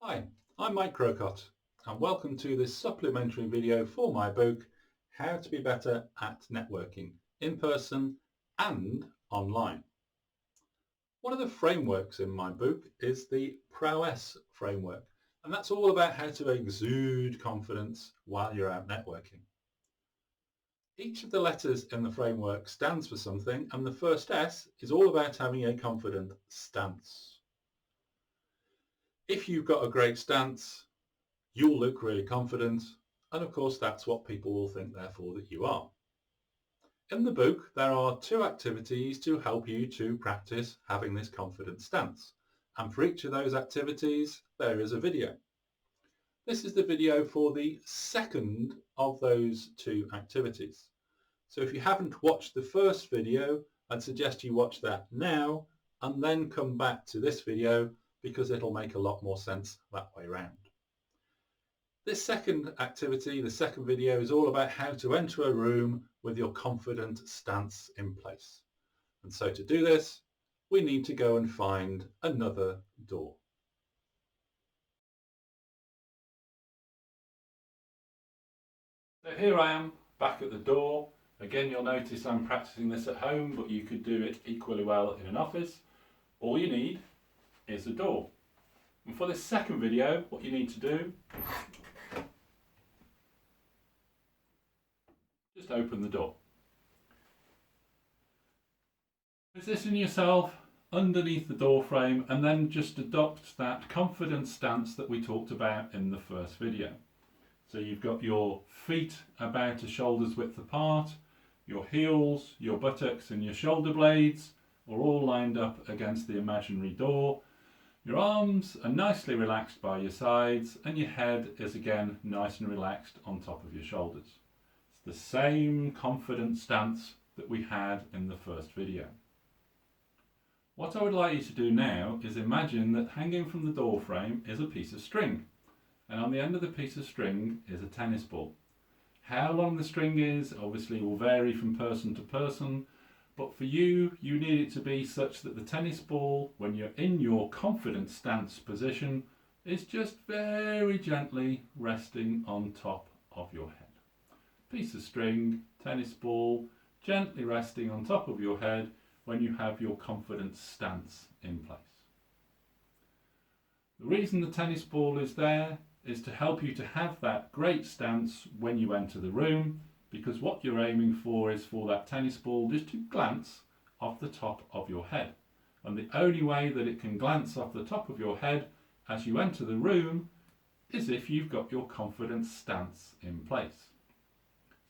Hi, I'm Mike Crocott and welcome to this supplementary video for my book, How to Be Better at Networking, in person and online. One of the frameworks in my book is the Prowess Framework, and that's all about how to exude confidence while you're out networking. Each of the letters in the framework stands for something, and the first S is all about having a confident stance. If you've got a great stance, you'll look really confident, and of course that's what people will think therefore that you are. In the book there are 2 activities to help you to practice having this confident stance, and for each of those activities there is a video. This is the video for the second of those 2 activities. So if you haven't watched the first video, I'd suggest you watch that now and then come back to this video because it'll make a lot more sense that way round. This second activity, the second video, is all about how to enter a room with your confident stance in place. And so to do this, we need to go and find another door. So here I am back at the door. Again, you'll notice I'm practicing this at home, but you could do it equally well in an office. All you need is a door. And for this second video, what you need to do, just open the door. Position yourself underneath the door frame and then just adopt that confident stance that we talked about in the first video. So you've got your feet about a shoulder's width apart, your heels, your buttocks and your shoulder blades are all lined up against the imaginary door. Your arms are nicely relaxed by your sides and your head is again nice and relaxed on top of your shoulders. The same confident stance that we had in the first video. What I would like you to do now is imagine that hanging from the door frame is a piece of string, and on the end of the piece of string is a tennis ball. How long the string is obviously will vary from person to person, but for you, you need it to be such that the tennis ball, when you're in your confident stance position, is just very gently resting on top of your head. Piece of string, tennis ball, gently resting on top of your head when you have your confident stance in place. The reason the tennis ball is there is to help you to have that great stance when you enter the room, because what you're aiming for is for that tennis ball just to glance off the top of your head. And the only way that it can glance off the top of your head as you enter the room is if you've got your confident stance in place.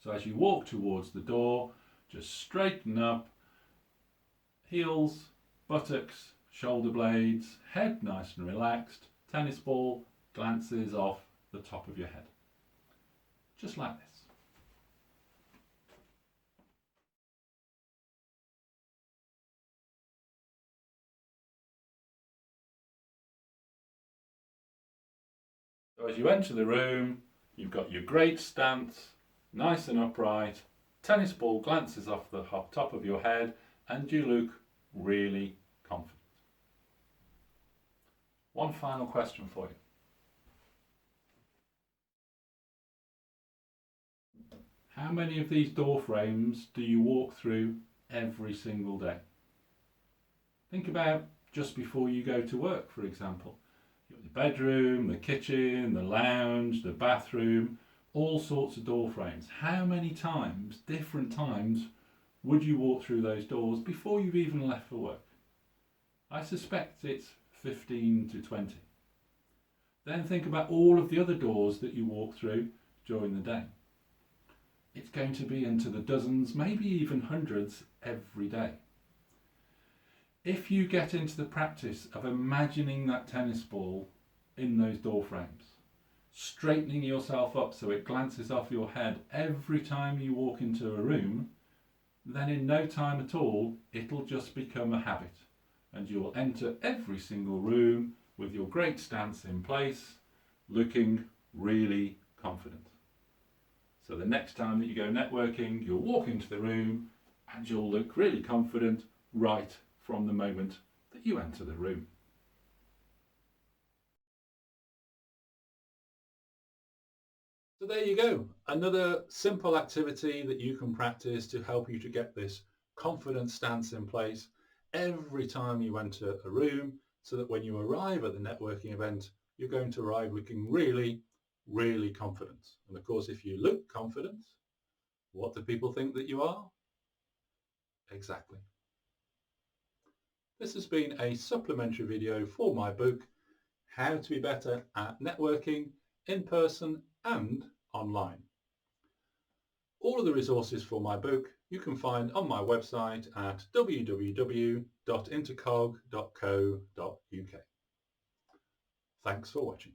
So as you walk towards the door, just straighten up, heels, buttocks, shoulder blades, head nice and relaxed, tennis ball glances off the top of your head. Just like this. So as you enter the room, you've got your great stance, nice and upright, tennis ball glances off the top of your head and you look really confident. One final question for you. How many of these door frames do you walk through every single day? Think about just before you go to work, for example. You've got the bedroom, the kitchen, the lounge, the bathroom, all sorts of door frames. How many times, different times, would you walk through those doors before you've even left for work? I suspect it's 15 to 20. Then think about all of the other doors that you walk through during the day. It's going to be into the dozens, maybe even hundreds every day. If you get into the practice of imagining that tennis ball in those door frames, straightening yourself up so it glances off your head every time you walk into a room, then in no time at all, it'll just become a habit and you'll enter every single room with your great stance in place, looking really confident. So the next time that you go networking, you'll walk into the room and you'll look really confident right from the moment that you enter the room. So there you go, another simple activity that you can practice to help you to get this confident stance in place every time you enter a room, so that when you arrive at the networking event, you're going to arrive looking really, really confident. And of course, if you look confident, what do people think that you are? Exactly. This has been a supplementary video for my book, How to Be Better at Networking in Person and Online. All of the resources for my book you can find on my website at www.intercog.co.uk. Thanks for watching.